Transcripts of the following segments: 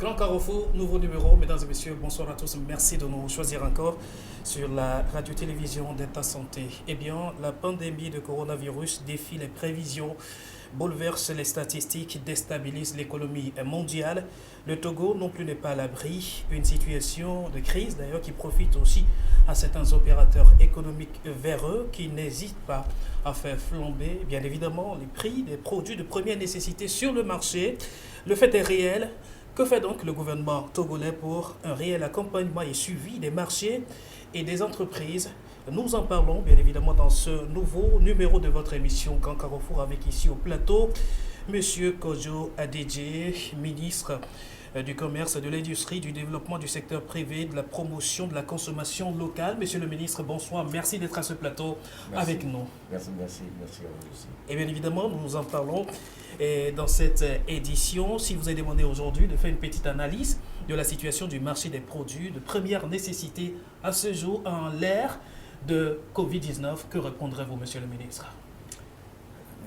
Grand Carrefour, nouveau numéro. Mesdames et messieurs, bonsoir à tous. Merci de nous choisir encore sur la radio-télévision d'État Santé. Eh bien, la pandémie de coronavirus défie les prévisions, bouleverse les statistiques, déstabilise l'économie mondiale. Le Togo non plus n'est pas à l'abri. Une situation de crise d'ailleurs qui profite aussi à certains opérateurs économiques véreux qui n'hésitent pas à faire flamber, bien évidemment, les prix des produits de première nécessité sur le marché. Le fait est réel. Que fait donc le gouvernement togolais pour un réel accompagnement et suivi des marchés et des entreprises? Nous en parlons bien évidemment dans ce nouveau numéro de votre émission Grand Carrefour avec ici au plateau Monsieur Kojo Adedje, ministre du Commerce, de l'Industrie, du Développement du secteur privé, de la promotion de la consommation locale. Monsieur le ministre, bonsoir. Merci d'être à ce plateau avec nous. Merci à vous aussi. Et bien évidemment, nous en parlons dans cette édition. Si vous avez demandé aujourd'hui de faire une petite analyse de la situation du marché des produits de première nécessité à ce jour en l'ère de Covid-19, que répondrez-vous, monsieur le ministre?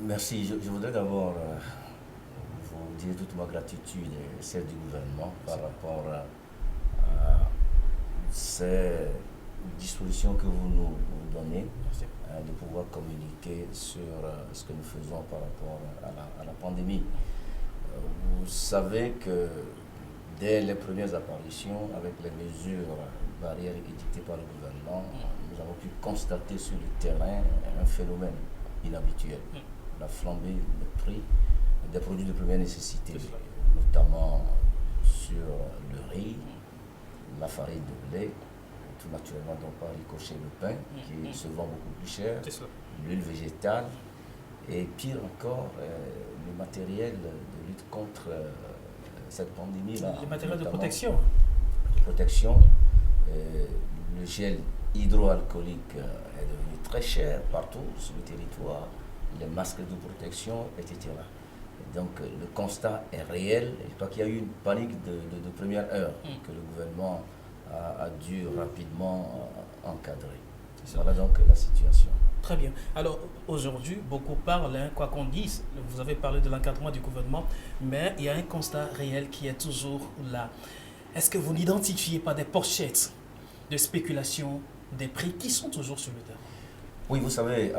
Merci. Je voudrais d'abord vous dire toute ma gratitude et celle du gouvernement par rapport à ces dispositions que vous nous donnez, de pouvoir communiquer sur ce que nous faisons par rapport à la pandémie. Vous savez que dès les premières apparitions, avec les mesures barrières édictées par le gouvernement, nous avons pu constater sur le terrain un phénomène inhabituel, la flambée des prix des produits de première nécessité, notamment sur le riz, la farine de blé, tout naturellement donc pas ricocher le pain qui se vend beaucoup plus cher, l'huile végétale et pire encore le matériel de lutte contre cette pandémie-là. Le matériel de protection. Le gel hydroalcoolique est devenu très cher partout sur le territoire, les masques de protection, etc. Donc le constat est réel. Je crois qu'il y a eu une panique de première heure que le gouvernement a dû rapidement encadrer. Voilà donc la situation. Très bien. Alors aujourd'hui, beaucoup parlent, quoi qu'on dise, vous avez parlé de l'encadrement du gouvernement, mais il y a un constat réel qui est toujours là. Est-ce que vous n'identifiez pas des pochettes de spéculation des prix qui sont toujours sur le terrain? Oui, vous savez,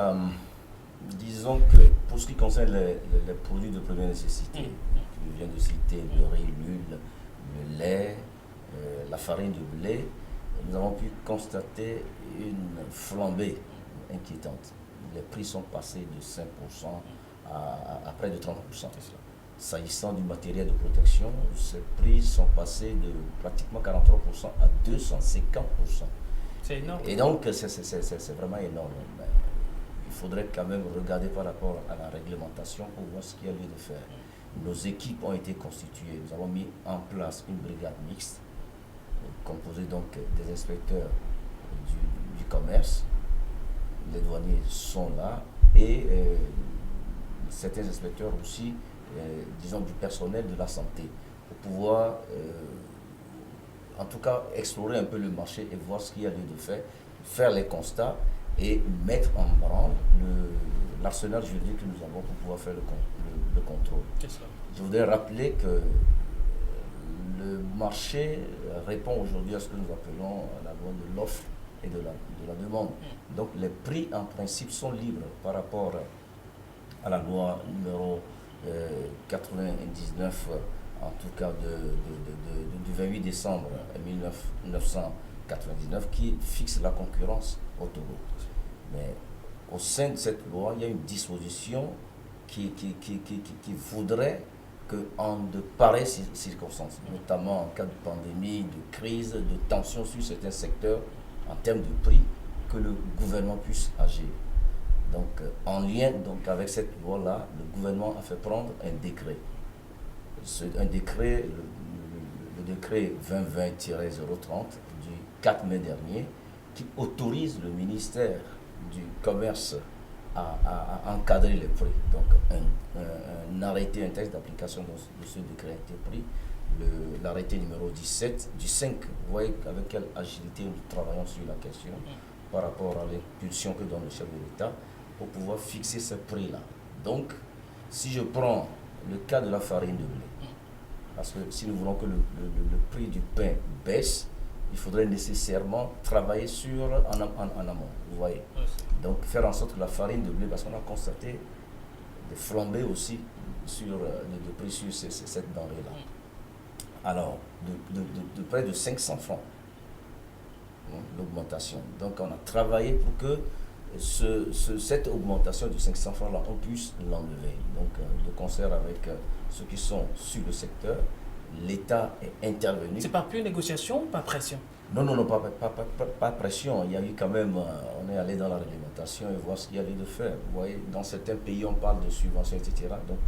disons que pour ce qui concerne les produits de première nécessité, je viens de citer le riz, l'huile, le lait, la farine de blé, nous avons pu constater une flambée inquiétante. Les prix sont passés de 5% à près de 30%. S'agissant du matériel de protection, ces prix sont passés de pratiquement 43% à 250%. C'est énorme. Et donc, c'est vraiment énorme. Mais il faudrait quand même regarder par rapport à la réglementation pour voir ce qu'il y a lieu de faire. Nos équipes ont été constituées. Nous avons mis en place une brigade mixte composée donc des inspecteurs du commerce. Les douaniers sont là et certains inspecteurs aussi, disons, du personnel de la santé pour pouvoir, en tout cas, explorer un peu le marché et voir ce qu'il y a lieu de faire les constats et mettre en branle l'arsenal juridique que nous avons pour pouvoir faire le contrôle. Je voudrais rappeler que le marché répond aujourd'hui à ce que nous appelons la loi de l'offre et de la demande. Donc les prix en principe sont libres par rapport à la loi numéro 99, en tout cas du 28 décembre 1999, qui fixe la concurrence au Togo. Mais au sein de cette loi, il y a une disposition qui voudrait qu'en de pareilles circonstances, notamment en cas de pandémie, de crise, de tension sur certains secteurs, en termes de prix, que le gouvernement puisse agir. Donc, en lien donc, avec cette loi-là, le gouvernement a fait prendre un décret. Un décret, le décret 2020-030 du 4 mai dernier, qui autorise le ministère du Commerce à encadrer les prix. Donc, un arrêté, un texte d'application de ce décret a été pris. L'arrêté numéro 17 du 5, vous voyez avec quelle agilité nous travaillons sur la question par rapport à l'impulsion que donne le chef de l'État pour pouvoir fixer ce prix-là. Donc, si je prends le cas de la farine de blé, Parce que si nous voulons que le prix du pain baisse, il faudrait nécessairement travailler en amont, vous voyez. Donc faire en sorte que la farine de blé, parce qu'on a constaté des flambées aussi de prix sur cette denrée-là. Alors, de près de 500 francs, l'augmentation. Donc on a travaillé pour que cette augmentation de 500 francs-là, on puisse l'enlever. Donc de concert avec ceux qui sont sur le secteur, l'État est intervenu. C'est par pure négociation, pas pression? Non, pas pression. Il y a eu quand même, on est allé dans la réglementation et voir ce qu'il y a lieu de faire. Vous voyez, dans certains pays, on parle de subventions, etc. Donc,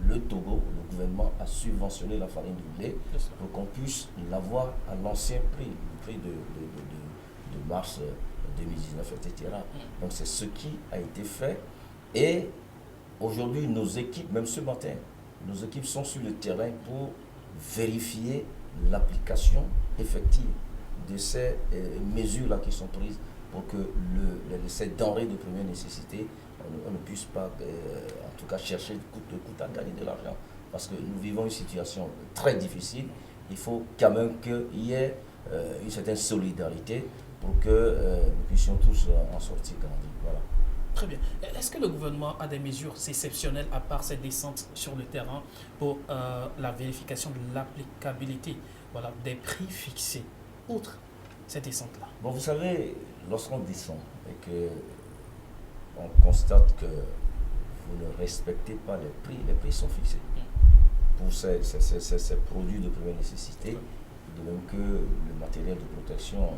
le Togo, le gouvernement a subventionné la farine du blé pour qu'on puisse l'avoir à l'ancien prix, le prix de mars 2019, etc. Donc, c'est ce qui a été fait. Et aujourd'hui, nos équipes, même ce matin, nos équipes sont sur le terrain pour vérifier l'application effective de ces mesures-là qui sont prises pour que ces denrées de première nécessité, on ne puisse pas, en tout cas, chercher coûte que coûte à gagner de l'argent. Parce que nous vivons une situation très difficile. Il faut quand même qu'il y ait une certaine solidarité pour que nous puissions tous en sortir grandis. Voilà. Très bien. Est-ce que le gouvernement a des mesures exceptionnelles à part cette descente sur le terrain pour la vérification de l'applicabilité, voilà, des prix fixés, outre cette descente-là? Bon, vous savez, lorsqu'on descend et que on constate que vous ne respectez pas les prix sont fixés pour ces produits de première nécessité, de même que le matériel de protection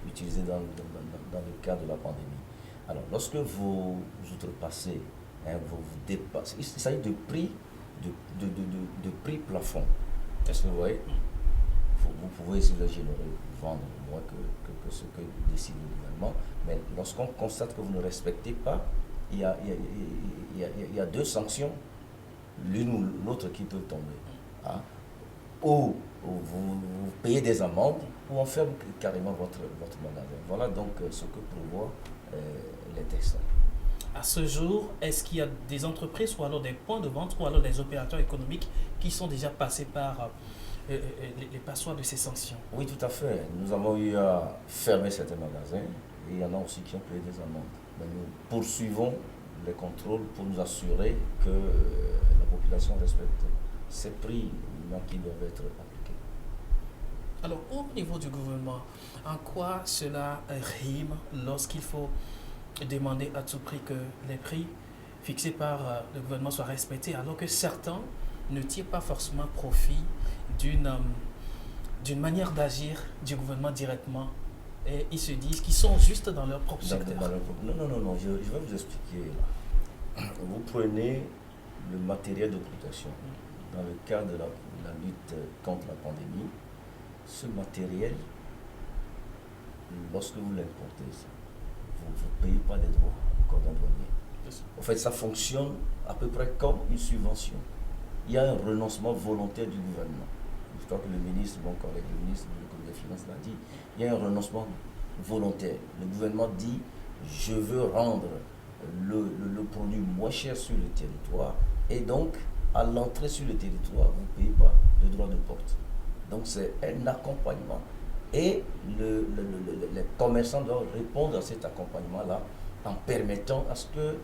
utilisé dans le cadre de la pandémie. Alors, lorsque vous outrepassez, vous dépassez, il s'agit de prix, de prix plafond. Est-ce que vous voyez? Vous pouvez, si vous êtes généreux, vendre moins que ce que décide le gouvernement, mais lorsqu'on constate que vous ne respectez pas, il y a deux sanctions, l'une ou l'autre qui peuvent tomber. Hein? Ou vous payez des amendes, ou on ferme carrément votre magasin. Voilà donc ce que prévoit les textes. À ce jour, est-ce qu'il y a des entreprises ou alors des points de vente ou alors des opérateurs économiques qui sont déjà passés par les passoires de ces sanctions? Oui, tout à fait. Nous avons eu à fermer certains magasins et il y en a aussi qui ont payé des amendes. Mais nous poursuivons les contrôles pour nous assurer que la population respecte ces prix qui doivent être appliqués. Alors, au niveau du gouvernement, en quoi cela rime lorsqu'il faut demander à tout prix que les prix fixés par le gouvernement soient respectés, alors que certains ne tirent pas forcément profit d'une manière d'agir du gouvernement directement et ils se disent qu'ils sont juste dans leur propre secteur? Non, je vais vous expliquer. Vous prenez le matériel de protection dans le cadre de la lutte contre la pandémie. Ce matériel, lorsque vous l'importez, vous ne payez pas des droits au cordon douanier. En fait, ça fonctionne à peu près comme une subvention. Il y a un renoncement volontaire du gouvernement. Je crois que le ministre, mon collègue, le ministre de l'économie et des finances l'a dit, il y a un renoncement volontaire. Le gouvernement dit, je veux rendre le produit moins cher sur le territoire et donc, à l'entrée sur le territoire, vous ne payez pas de droit de porte. Donc, c'est un accompagnement. Et les commerçants doivent répondre à cet accompagnement-là en permettant à ce que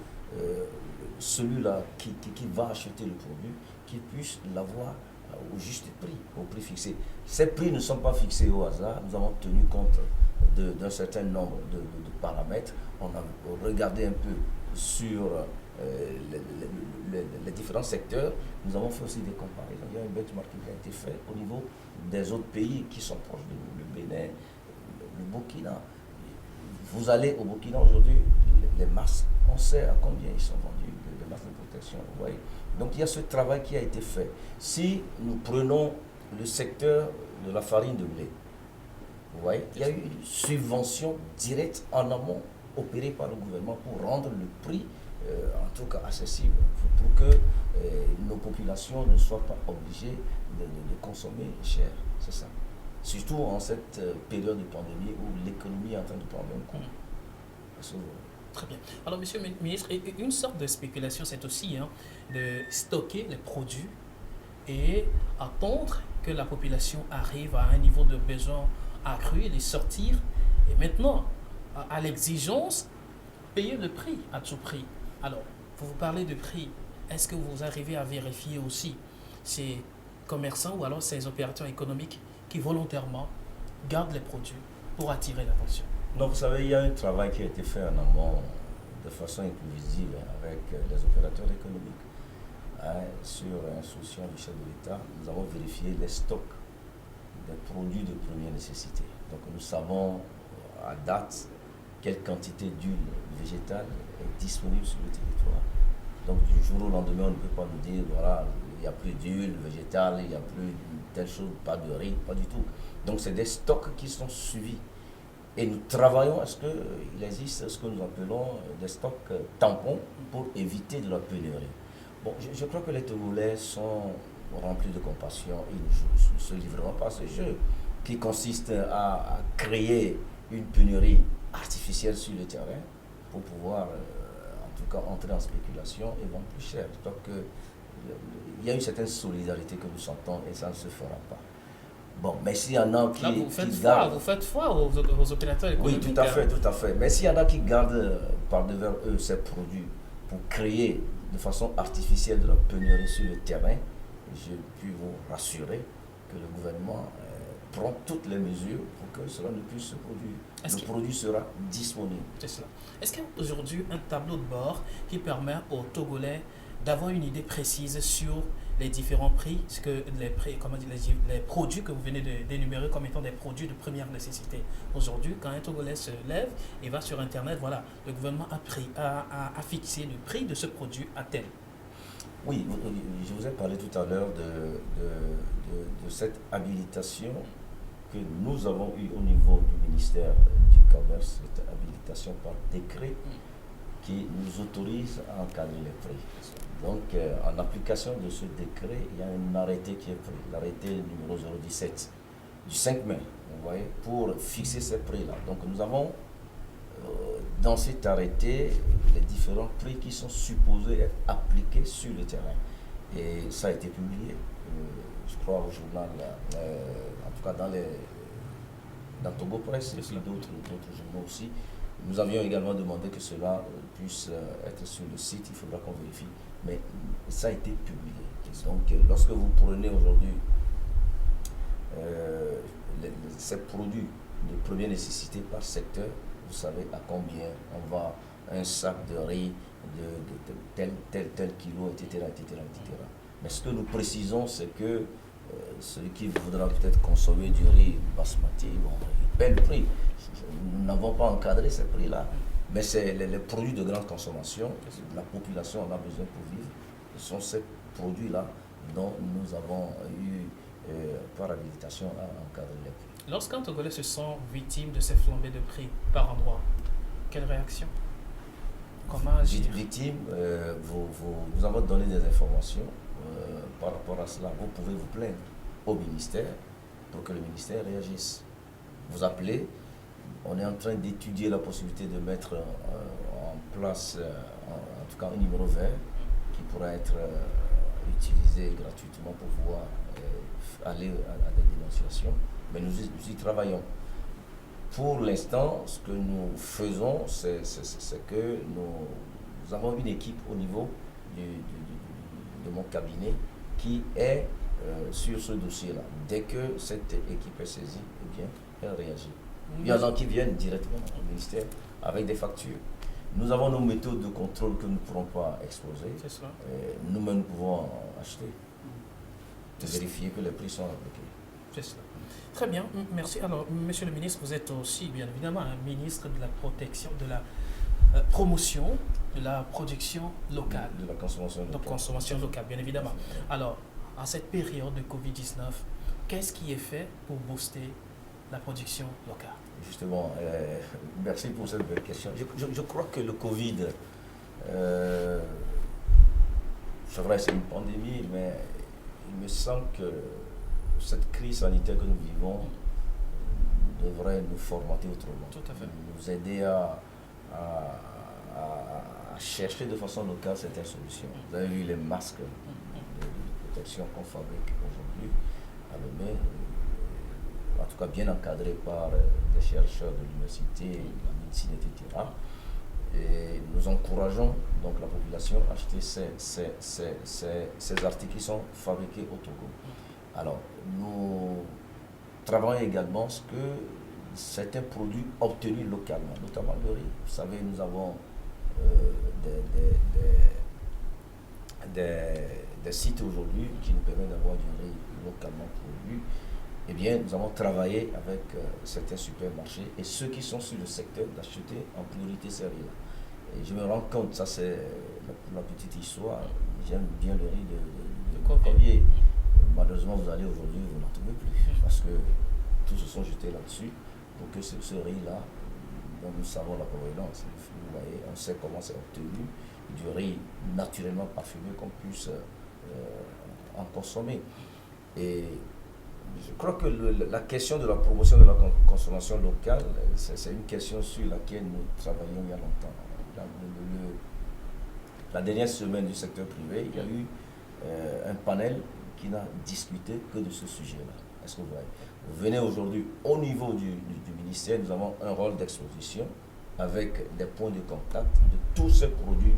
celui-là qui va acheter le produit, qu'il puisse l'avoir au juste prix, au prix fixé. Ces prix ne sont pas fixés au hasard. Nous avons tenu compte d'un certain nombre de paramètres. On a regardé un peu sur les différents secteurs. Nous avons fait aussi des comparaisons. Il y a un benchmarking qui a été fait au niveau des autres pays qui sont proches de nous, le Bénin, le Burkina. Vous allez au Burkina aujourd'hui, les masques, on sait à combien ils sont vendus, les masques de protection, vous voyez. Donc il y a ce travail qui a été fait. Si nous prenons le secteur de la farine de blé, vous voyez, il y a eu une subvention directe en amont opérée par le gouvernement pour rendre le prix en tout cas accessible, pour que nos populations ne soient pas obligées de consommer cher, c'est ça. Surtout en cette période de pandémie où l'économie est en train de prendre un coup. Très bien. Alors, monsieur le ministre, une sorte de spéculation, c'est aussi de stocker les produits et attendre que la population arrive à un niveau de besoin accru et les sortir. Et maintenant, à l'exigence, payer le prix à tout prix. Alors, vous parlez de prix. Est-ce que vous arrivez à vérifier aussi ces commerçants ou alors ces opérateurs économiques qui volontairement gardent les produits pour attirer l'attention? Donc, vous savez, il y a un travail qui a été fait en amont de façon inclusive avec les opérateurs économiques. Sur instruction du chef de l'État, nous avons vérifié les stocks des produits de première nécessité. Donc, nous savons à date quelle quantité d'huile végétale est disponible sur le territoire. Donc, du jour au lendemain, on ne peut pas nous dire, voilà, il n'y a plus d'huile végétale, il n'y a plus telle chose, pas de riz, pas du tout. Donc, c'est des stocks qui sont suivis. Et nous travaillons à ce qu'il existe ce que nous appelons des stocks tampons pour éviter de la pénurie. Bon, je crois que les Togolais sont remplis de compassion. Ils ne se livreront pas à ce jeu qui consiste à créer une pénurie artificielle sur le terrain pour pouvoir, en tout cas, entrer en spéculation et vendre plus cher. Donc, il y a une certaine solidarité que nous sentons et ça ne se fera pas. Bon, mais s'il y en a qui, là, vous faites gardent... Vous faites foi aux opérateurs économiques. Oui, tout à fait. Mais s'il y en a qui gardent par devers eux ces produits pour créer de façon artificielle de la pénurie sur le terrain, je puis vous rassurer que le gouvernement prend toutes les mesures pour que cela ne puisse se produire. Le produit sera disponible. C'est cela. Est-ce qu'il y a aujourd'hui un tableau de bord qui permet aux Togolais d'avoir une idée précise sur les différents prix, les produits que vous venez d'énumérer comme étant des produits de première nécessité? Aujourd'hui, quand un Togolais se lève et va sur Internet, voilà, le gouvernement a fixé le prix de ce produit à tel. Oui, je vous ai parlé tout à l'heure de cette habilitation que nous avons eue au niveau du ministère du Commerce, cette habilitation par décret qui nous autorise à encadrer les prix. Donc, en application de ce décret, il y a un arrêté qui est pris, l'arrêté numéro 017 du 5 mai, vous voyez, pour fixer ces prix-là. Donc, nous avons dans cet arrêté les différents prix qui sont supposés être appliqués sur le terrain. Et ça a été publié, je crois, au journal, en tout cas dans Togo Presse et puis d'autres journaux aussi. Nous avions également demandé que cela puisse être sur le site, il faudra qu'on vérifie. Mais ça a été publié. Donc, lorsque vous prenez aujourd'hui ces produits de première nécessité par secteur, vous savez à combien on va un sac de riz de tel kilo, etc., etc. Mais ce que nous précisons, c'est que celui qui voudra peut-être consommer du riz basmati, bon, il paie le prix. Nous n'avons pas encadré ces prix-là. Mais c'est les produits de grande consommation, la population en a besoin pour vivre. Ce sont ces produits-là dont nous avons eu par habilitation à encadrer les prix. Lorsqu'un Togolais se sent victime de ces flambées de prix par endroit, quelle réaction? Comment agir? Victime, nous avons donné des informations par rapport à cela. Vous pouvez vous plaindre au ministère pour que le ministère réagisse. Vous appelez. On est en train d'étudier la possibilité de mettre en place, en tout cas, un numéro vert qui pourra être utilisé gratuitement pour pouvoir aller à des dénonciations. Mais nous y travaillons. Pour l'instant, ce que nous faisons, c'est que nous avons une équipe au niveau de mon cabinet qui est sur ce dossier-là. Dès que cette équipe est saisie, eh bien, elle réagit. Il y en a qui viennent directement au ministère avec des factures. Nous avons nos méthodes de contrôle que nous ne pourrons pas exposer. Nous-mêmes, nous pouvons acheter, vérifier que les prix sont appliqués. C'est cela. Très bien, merci. Alors, monsieur le ministre, vous êtes aussi, bien évidemment, un ministre de la protection, de la promotion, de la production locale. De la consommation locale. De consommation locale, bien évidemment. Alors, en cette période de Covid-19, qu'est-ce qui est fait pour booster la production locale? Justement, merci pour cette belle question. Je crois que le Covid, c'est vrai, c'est une pandémie, mais il me semble que cette crise sanitaire que nous vivons devrait nous formater autrement. Tout à fait. Nous aider à chercher de façon locale certaines solutions. Vous avez vu les masques de protection qu'on fabrique aujourd'hui à Lomé, en tout cas bien encadré par des chercheurs de l'université, la médecine, etc. Et nous encourageons donc la population à acheter ces articles qui sont fabriqués au Togo. Alors, nous travaillons également ce que certains produits obtenus localement, notamment le riz. Vous savez, nous avons des sites aujourd'hui qui nous permettent d'avoir du riz localement produit. Eh bien, nous avons travaillé avec certains supermarchés et ceux qui sont sur le secteur d'acheter en priorité ces riz-là. Et je me rends compte, ça c'est la petite histoire, j'aime bien le riz de Corbier. Malheureusement, vous allez aujourd'hui, vous n'en trouvez plus parce que tous se sont jetés là-dessus pour que ce riz-là, dont nous savons la provenance, vous voyez, on sait comment c'est obtenu, du riz naturellement parfumé qu'on puisse en consommer. Et je crois que la question de la promotion de la consommation locale, c'est une question sur laquelle nous travaillons il y a longtemps. La dernière semaine du secteur privé, il y a eu un panel qui n'a discuté que de ce sujet-là. Est-ce que vous voyez? Vous venez aujourd'hui au niveau du ministère, nous avons un rôle d'exposition avec des points de contact de tous ces produits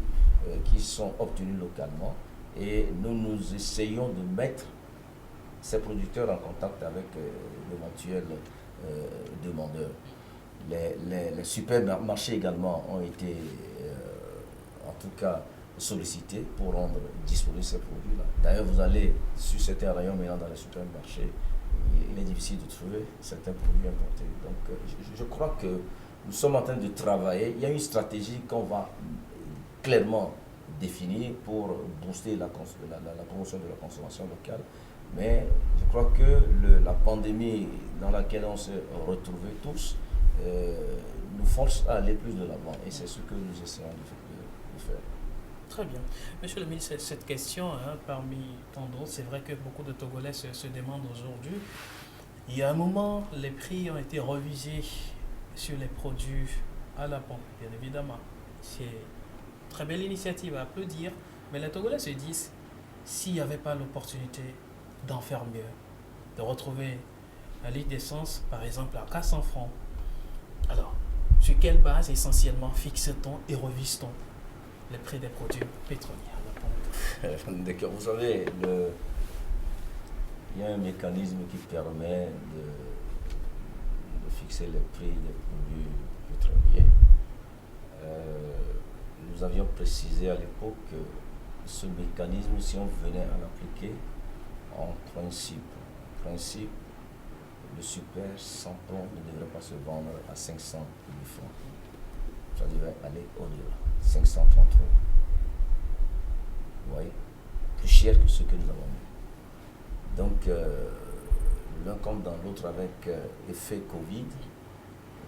qui sont obtenus localement et nous essayons de mettre ces producteurs en contact avec d'éventuels demandeurs. Les supermarchés également ont été en tout cas sollicités pour rendre disponibles ces produits-là. D'ailleurs, vous allez sur certains rayons maintenant dans les supermarchés, il est difficile de trouver certains produits importés. Donc je crois que nous sommes en train de travailler. Il y a une stratégie qu'on va clairement définir pour booster la promotion de la consommation locale. Mais je crois que la pandémie dans laquelle on s'est retrouvés tous nous force à aller plus de l'avant. Et c'est ce que nous essayons de faire. Très bien. Monsieur le ministre, cette question, parmi tant d'autres, c'est vrai que beaucoup de Togolais se demandent aujourd'hui. Il y a un moment, les prix ont été revisés sur les produits à la pompe, bien évidemment. C'est une très belle initiative à applaudir, mais les Togolais se disent, s'il n'y avait pas l'opportunité d'en faire mieux, de retrouver un litre d'essence, par exemple, à 400 francs, alors, sur quelle base essentiellement fixe-t-on et revise-t-on les prix des produits pétroliers à la pompe? D'accord, vous savez, il y a un mécanisme qui permet de fixer les prix des produits pétroliers. Nous avions précisé à l'époque que ce mécanisme, si on venait à l'appliquer, en principe, le super 100 tonnes ne devrait pas se vendre à 500 000 francs. Ça devrait aller au-delà, 533. Vous voyez, plus cher que ce que nous avons mis. Donc, l'un comme dans l'autre, avec effet Covid,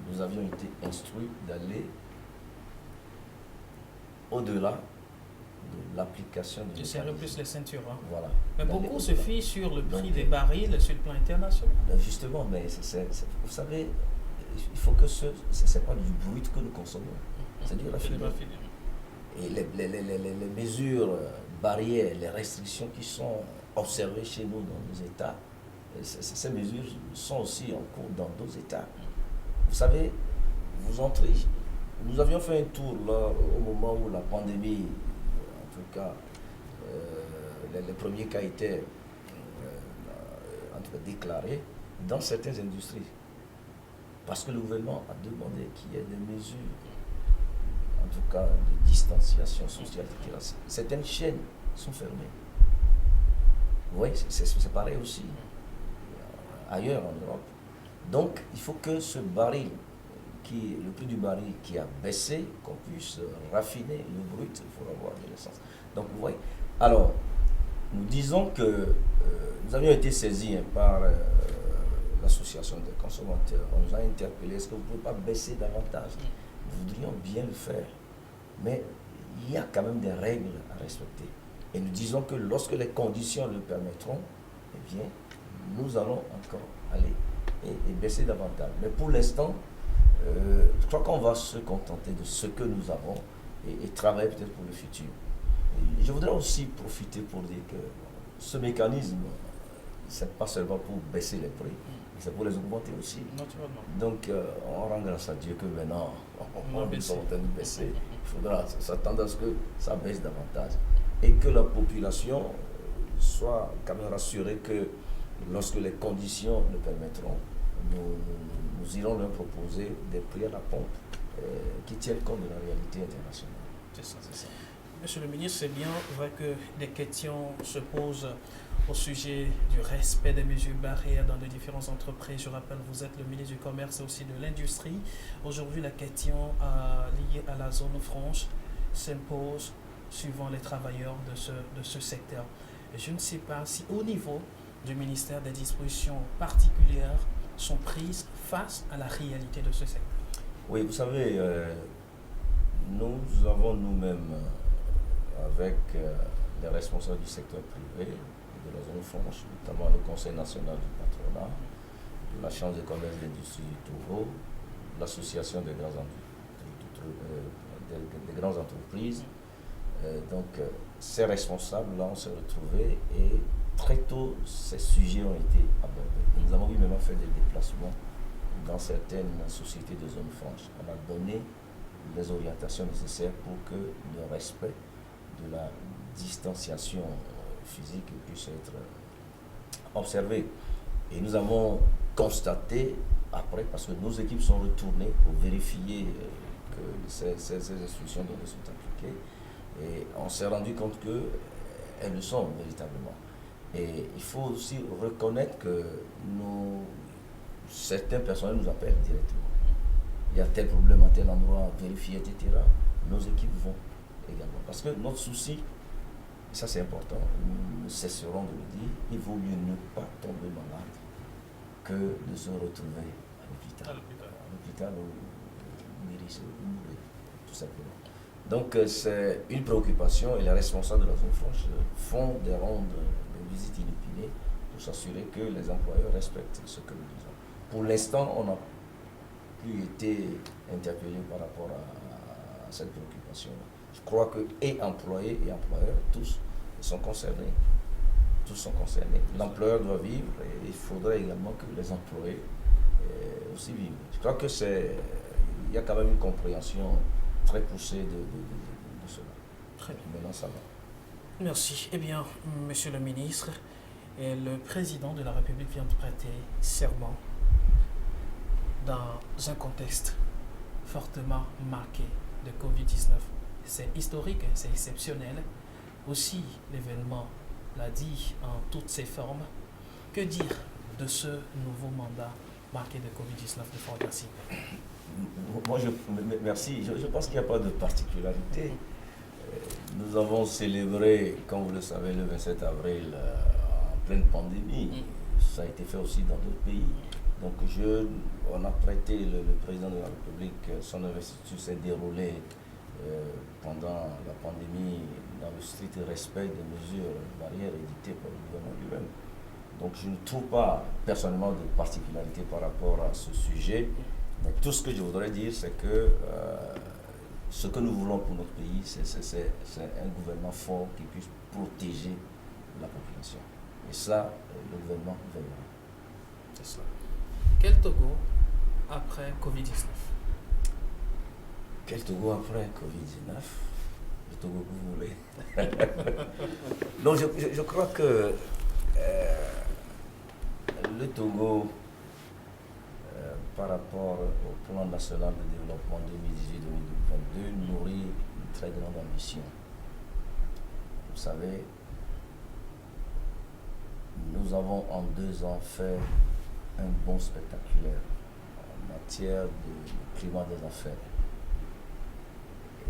nous avions été instruits d'aller au-delà de l'application de serrer plus les ceintures. Voilà. Mais beaucoup se fient sur le prix des barils sur le plan international. Justement, mais vous savez, il faut que c'est pas du brut que nous consommons. C'est-à-dire la filière. Et les mesures barrières, les restrictions qui sont observées chez nous dans nos États, ces mesures sont aussi en cours dans d'autres États. Vous savez, vous entrez. Nous avions fait un tour là au moment où la pandémie, en tout cas, les premiers cas étaient déclarés dans certaines industries. Parce que le gouvernement a demandé qu'il y ait des mesures, en tout cas de distanciation sociale, etc. Certaines chaînes sont fermées. Vous voyez, c'est pareil aussi ailleurs en Europe. Donc, il faut que ce baril, le prix du baril qui a baissé, qu'on puisse raffiner le brut pour avoir de l'essence. Donc, vous voyez. Alors, nous disons que nous avions été saisis par l'association des consommateurs. On nous a interpellé, est-ce que vous ne pouvez pas baisser davantage? Nous voudrions bien le faire, mais il y a quand même des règles à respecter. Et nous disons que lorsque les conditions le permettront, eh bien, nous allons encore aller et baisser davantage. Mais pour l'instant, je crois qu'on va se contenter de ce que nous avons et travailler peut-être pour le futur. Et je voudrais aussi profiter pour dire que ce mécanisme, c'est pas seulement pour baisser les prix, c'est pour les augmenter aussi. Naturellement. Donc, on rend grâce à Dieu que maintenant, On a on est baissé. en train de baisser. Il faudra s'attendre à ce que ça baisse davantage. Et que la population soit quand même rassurée que lorsque les conditions le permettront, nous irons leur proposer des prix à la pompe qui tiennent compte de la réalité internationale. C'est ça, c'est ça. Monsieur le ministre, c'est bien vrai que des questions se posent au sujet du respect des mesures barrières dans les différentes entreprises. Je rappelle, vous êtes le ministre du Commerce et aussi de l'Industrie. Aujourd'hui, la question liée à la zone franche s'impose suivant les travailleurs de ce secteur. Et je ne sais pas si au niveau du ministère, des dispositions particulières sont prises face à la réalité de ce secteur. Oui, vous savez, nous avons nous-mêmes, avec les responsables du secteur privé, de la zone franche, notamment le Conseil national du patronat, la Chambre de commerce et d'industrie du Togo, l'Association des grandes entreprises. Donc, ces responsables-là, on s'est retrouvés et très tôt, ces sujets ont été abordés. Nous avons même fait des déplacements dans certaines sociétés de zone franche. On a donné les orientations nécessaires pour que le respect de la distanciation physique puisse être observé. Et nous avons constaté, après, parce que nos équipes sont retournées pour vérifier que ces instructions sont appliquées, et on s'est rendu compte qu'elles le sont véritablement. Et il faut aussi reconnaître que certains personnels nous appellent directement. Il y a tel problème à tel endroit, vérifier, etc. Nos équipes vont également. Parce que notre souci, et ça c'est important, nous ne cesserons de le dire, il vaut mieux ne pas tomber malade que de se retrouver à l'hôpital. À l'hôpital où mourir, tout simplement. Donc c'est une préoccupation et les responsables de la zone franche font des rondes, des visites inopinées pour s'assurer que les employeurs respectent ce que nous disons. Pour l'instant, on n'a plus été interpellé par rapport à cette préoccupation-là. Je crois que et employés et employeurs, tous sont concernés. Tous sont concernés. L'employeur doit vivre et il faudrait également que les employés aussi vivent. Je crois que il y a quand même une compréhension très poussée de cela. Très bien. Maintenant, ça va. Merci. Eh bien, monsieur le ministre, le président de la République vient de prêter serment dans un contexte fortement marqué de Covid-19. C'est historique, c'est exceptionnel. Aussi, l'événement l'a dit en toutes ses formes. Que dire de ce nouveau mandat marqué de Covid-19 de Fort Bercy? Moi, merci. Je pense qu'il n'y a pas de particularité. Nous avons célébré, comme vous le savez, le 27 avril en pleine pandémie. Ça a été fait aussi dans d'autres pays. Donc, on a prêté, le président de la République, son investiture s'est déroulée pendant la pandémie dans le strict respect des mesures barrières édictées par le gouvernement lui-même. Donc, je ne trouve pas personnellement de particularité par rapport à ce sujet. Mais tout ce que je voudrais dire, c'est que ce que nous voulons pour notre pays, c'est un gouvernement fort qui puisse protéger la population. Et ça, le gouvernement veillera. C'est cela. Quel Togo après Covid-19? Quel Togo après Covid-19? Le Togo que vous voulez. Donc je crois que le Togo, par rapport au plan national de développement 2018-2022, nourrit une très grande ambition. Vous savez, nous avons en 2 ans fait un bond spectaculaire en matière de climat des affaires.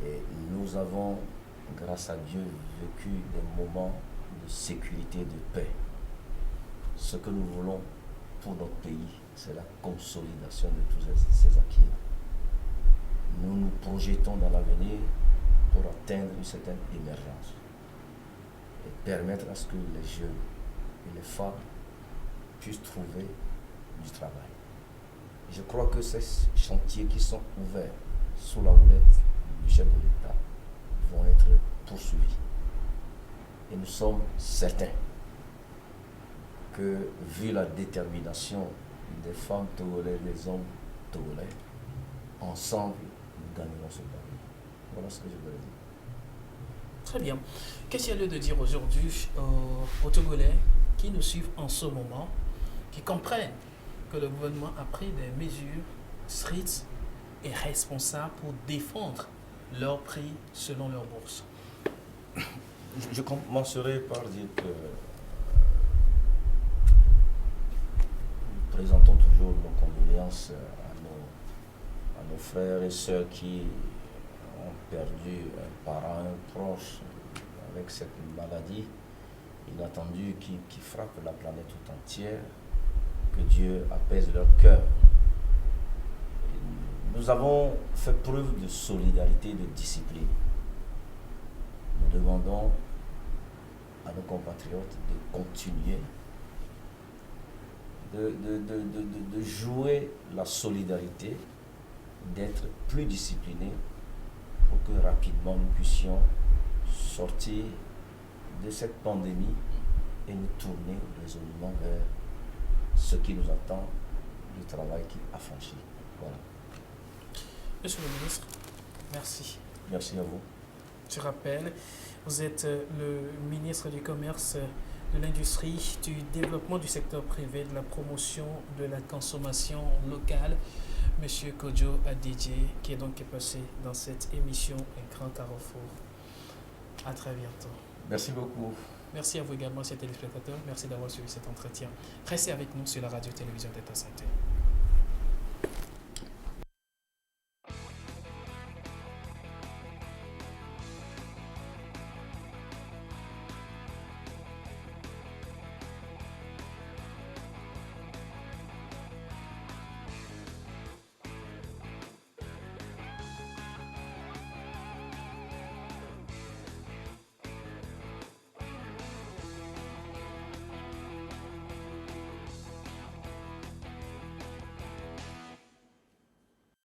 Et nous avons, grâce à Dieu, vécu des moments de sécurité, de paix. Ce que nous voulons pour notre pays, c'est la consolidation de tous ces acquis-là. Nous nous projetons dans l'avenir pour atteindre une certaine émergence et permettre à ce que les jeunes et les femmes puissent trouver du travail. Je crois que ces chantiers qui sont ouverts sous la houlette du chef de l'État vont être poursuivis. Et nous sommes certains que, vu la détermination des femmes togolaises, des hommes togolais, ensemble, nous gagnerons ce pari. Voilà ce que je voulais dire. Très bien. Qu'est-ce qu'il y a lieu de dire aujourd'hui aux Togolais qui nous suivent en ce moment, qui comprennent que le gouvernement a pris des mesures strictes et responsables pour défendre leur prix selon leur bourse? Je commencerai par dire que nous présentons toujours nos condoléances à nos frères et sœurs qui ont perdu un parent, un proche avec cette maladie inattendue qui frappe la planète tout entière. Que Dieu apaise leur cœur. Nous avons fait preuve de solidarité et de discipline. Nous demandons à nos compatriotes de continuer de jouer la solidarité, d'être plus disciplinés pour que rapidement nous puissions sortir de cette pandémie et nous tourner résolument vers ce qui nous attend, du travail qui a franchi. Voilà. Monsieur le ministre, merci. Merci à vous. Je rappelle, vous êtes le ministre du Commerce, de l'Industrie, du Développement du secteur privé, de la promotion de la consommation locale, Monsieur Kojo Adidje, qui est donc passé dans cette émission Un Grand Carrefour. À très bientôt. Merci beaucoup. Merci à vous également, chers téléspectateurs. Merci d'avoir suivi cet entretien. Restez avec nous sur la radio-télévision d'État Santé.